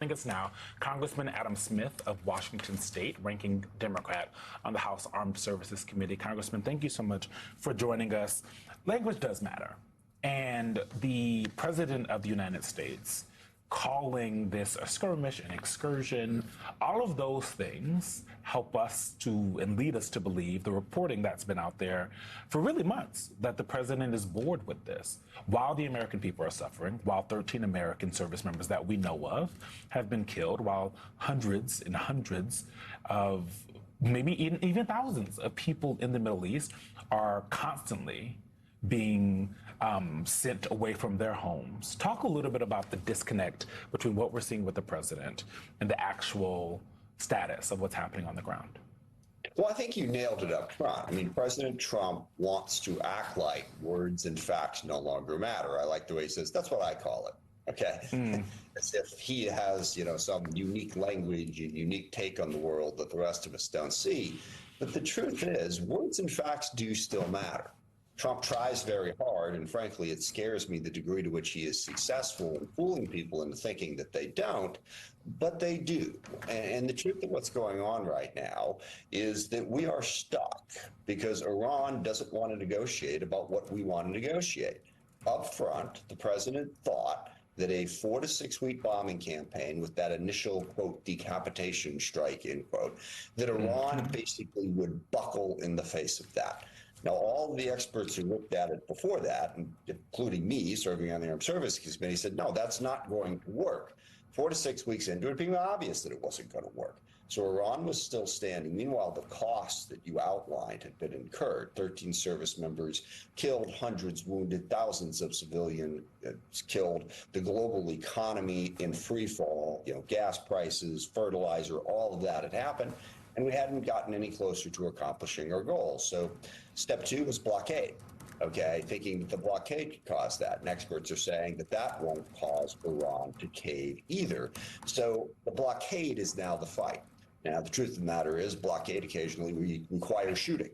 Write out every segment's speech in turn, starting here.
I think it's now Congressman Adam Smith of Washington State, ranking Democrat on the House Armed Services Committee. Congressman, thank you so much for joining us. Language does matter. And the President of the United States calling this a skirmish, an excursion, all of those things help us to and lead us to believe the reporting that's been out there for really months that the president is bored with this. While the American people are suffering, while 13 American service members that we know of have been killed, while hundreds and hundreds of maybe even thousands of people in the Middle East are constantly being sent away from their homes. Talk a little bit about the disconnect between what we're seeing with the president and the actual status of what's happening on the ground. Well, I think you nailed it up front. I mean, President Trump wants to act like words and facts no longer matter. I like the way he says, that's what I call it. Okay. As if he has, some unique language and unique take on the world that the rest of us don't see. But the truth is, words and facts do still matter. Trump tries very hard, and frankly, it scares me the degree to which he is successful in fooling people into thinking that they don't, but they do. And the truth of what's going on right now is that we are stuck because Iran doesn't want to negotiate about what we want to negotiate. Up front, the president thought that a 4 to 6 week bombing campaign with that initial, quote, decapitation strike, end quote, that Iran basically would buckle in the face of that. Now, all the experts who looked at it before that, including me serving on the Armed Services Committee, said, no, that's not going to work. 4 to 6 weeks into it, being obvious that it wasn't going to work. So Iran was still standing. Meanwhile, the costs that you outlined had been incurred. 13 service members killed, hundreds wounded, thousands of civilians killed. The global economy in free fall, gas prices, fertilizer, all of that had happened. And we hadn't gotten any closer to accomplishing our goals. So step 2 was blockade. Okay, thinking that the blockade could cause that. And experts are saying that that won't cause Iran to cave either. So the blockade is now the fight. Now, the truth of the matter is blockade occasionally requires shooting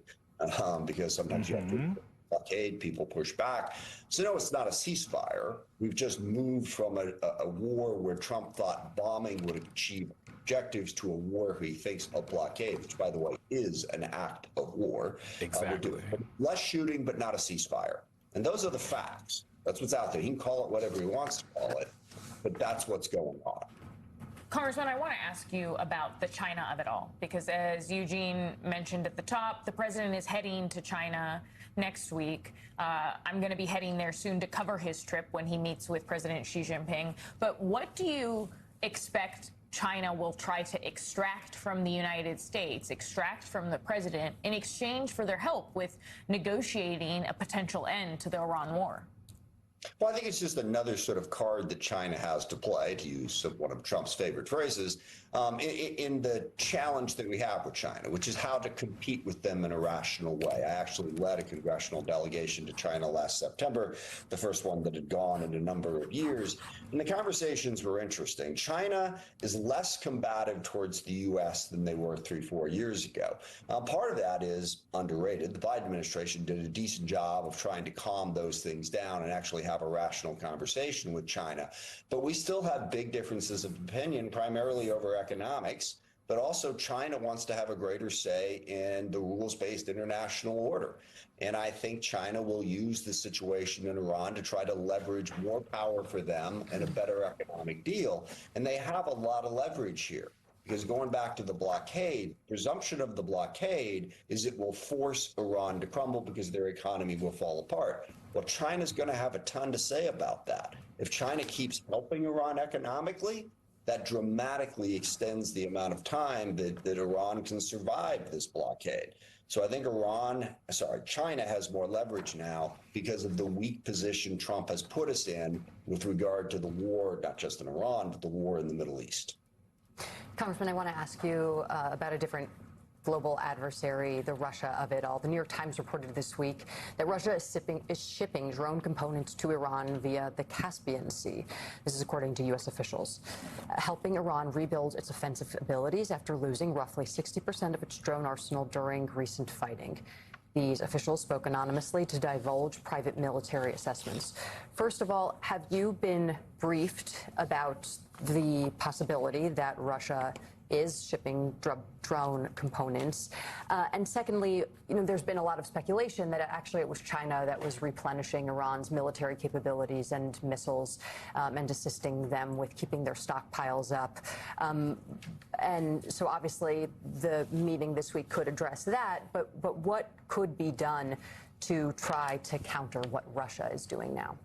because sometimes you have to blockade, people push back. So no, it's not a ceasefire. We've just moved from a war where Trump thought bombing would achieve objectives to a war he thinks a blockade, which, by the way, is an act of war. Exactly. Less shooting, but not a ceasefire. And those are the facts. That's what's out there. He can call it whatever he wants to call it, but that's what's going on. Congressman, I want to ask you about the China of it all, because as Eugene mentioned at the top, the president is heading to China next week. I'm going to be heading there soon to cover his trip when he meets with President Xi Jinping. But what do you expect China will try to extract from the United States, extract from the president, in exchange for their help with negotiating a potential end to the Iran war? Well, I think it's just another sort of card that China has to play, to use one of Trump's favorite phrases, in the challenge that we have with China, which is how to compete with them in a rational way. I actually led a congressional delegation to China last September, the first one that had gone in a number of years. And the conversations were interesting. China is less combative towards the U.S. than they were 3-4 years ago. Part of that is underrated. The Biden administration did a decent job of trying to calm those things down and actually have a rational conversation with China. But we still have big differences of opinion, primarily over economics, but also China wants to have a greater say in the rules-based international order. And I think China will use the situation in Iran to try to leverage more power for them and a better economic deal. And they have a lot of leverage here. Because going back to the blockade, presumption of the blockade is it will force Iran to crumble because their economy will fall apart. Well, China's going to have a ton to say about that. If China keeps helping Iran economically, that dramatically extends the amount of time that Iran can survive this blockade. So I think China has more leverage now because of the weak position Trump has put us in with regard to the war, not just in Iran, but the war in the Middle East. Congressman, I want to ask you about a different global adversary, the Russia of it all. The New York Times reported this week that Russia is shipping drone components to Iran via the Caspian Sea. This is according to U.S. officials, helping Iran rebuild its offensive abilities after losing roughly 60% of its drone arsenal during recent fighting. These officials spoke anonymously to divulge private military assessments. First of all, have you been briefed about the possibility that Russia is shipping drone components? And secondly, there's been a lot of speculation that actually it was China that was replenishing Iran's military capabilities and missiles and assisting them with keeping their stockpiles up. And so obviously the meeting this week could address that, but what could be done to try to counter what Russia is doing now?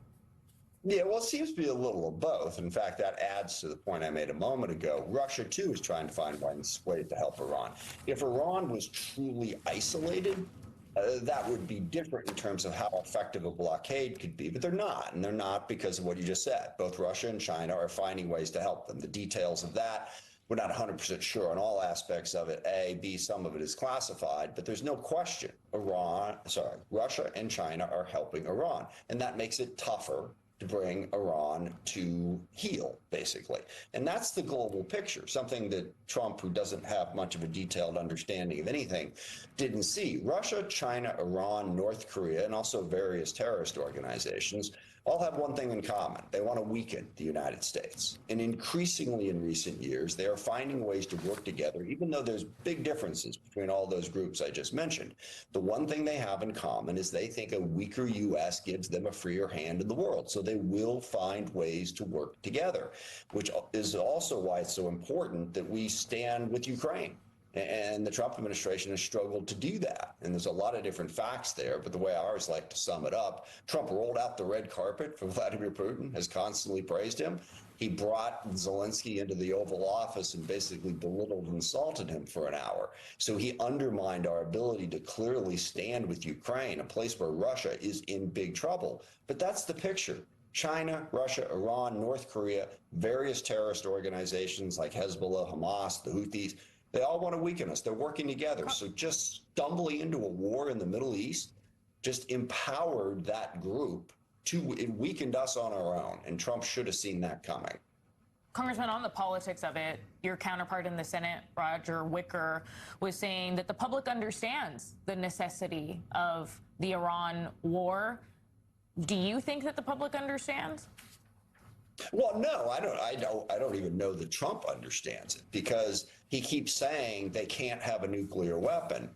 Yeah, well, it seems to be a little of both. In fact, that adds to the point I made a moment ago. Russia, too, is trying to find ways to help Iran. If Iran was truly isolated, that would be different in terms of how effective a blockade could be. But they're not, and they're not because of what you just said. Both Russia and China are finding ways to help them. The details of that, we're not 100% sure on all aspects of it. A, B, some of it is classified, but there's no question Russia and China are helping Iran, and that makes it tougher to bring Iran to heel, basically. And that's the global picture, something that Trump, who doesn't have much of a detailed understanding of anything, didn't see. Russia, China, Iran, North Korea, and also various terrorist organizations all have one thing in common. They want to weaken the United States. And increasingly in recent years, they are finding ways to work together, even though there's big differences between all those groups I just mentioned. The one thing they have in common is they think a weaker U.S. gives them a freer hand in the world. So they will find ways to work together, which is also why it's so important that we stand with Ukraine. And the Trump administration has struggled to do that. And there's a lot of different facts there, but the way I always like to sum it up, Trump rolled out the red carpet for Vladimir Putin, has constantly praised him. He brought Zelensky into the Oval Office and basically belittled and insulted him for an hour. So he undermined our ability to clearly stand with Ukraine, a place where Russia is in big trouble. But that's the picture. China, Russia, Iran, North Korea, various terrorist organizations like Hezbollah, Hamas, the Houthis, they all want to weaken us. They're working together. So just stumbling into a war in the Middle East just empowered that group it weakened us on our own. And Trump should have seen that coming. Congressman, on the politics of it, your counterpart in the Senate, Roger Wicker, was saying that the public understands the necessity of the Iran war. Do you think that the public understands? Well, no, I don't even know that Trump understands it, because he keeps saying they can't have a nuclear weapon.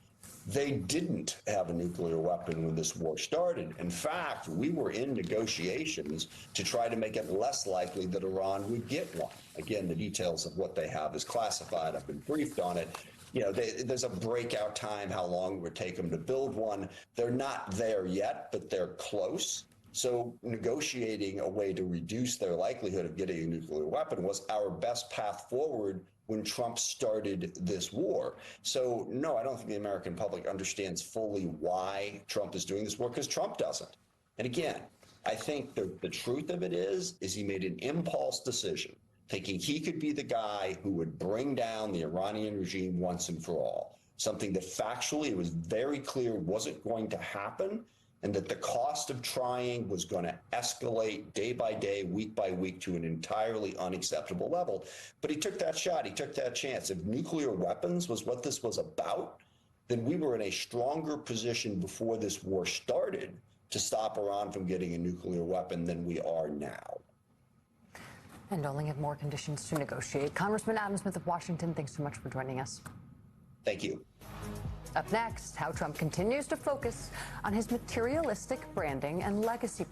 They didn't have a nuclear weapon when this war started. In fact, we were in negotiations to try to make it less likely that Iran would get one. Again, the details of what they have is classified. I've been briefed on it. There's a breakout time, how long it would take them to build one. They're not there yet, but they're close. So negotiating a way to reduce their likelihood of getting a nuclear weapon was our best path forward when Trump started this war. So no, I don't think the American public understands fully why Trump is doing this war, because Trump doesn't. And again, I think the truth of it is he made an impulse decision, thinking he could be the guy who would bring down the Iranian regime once and for all. Something that factually it was very clear wasn't going to happen, and that the cost of trying was going to escalate day by day, week by week, to an entirely unacceptable level. But he took that shot. He took that chance. If nuclear weapons was what this was about, then we were in a stronger position before this war started to stop Iran from getting a nuclear weapon than we are now. And only have more conditions to negotiate. Congressman Adam Smith of Washington, thanks so much for joining us. Thank you. Up next, how Trump continues to focus on his materialistic branding and legacy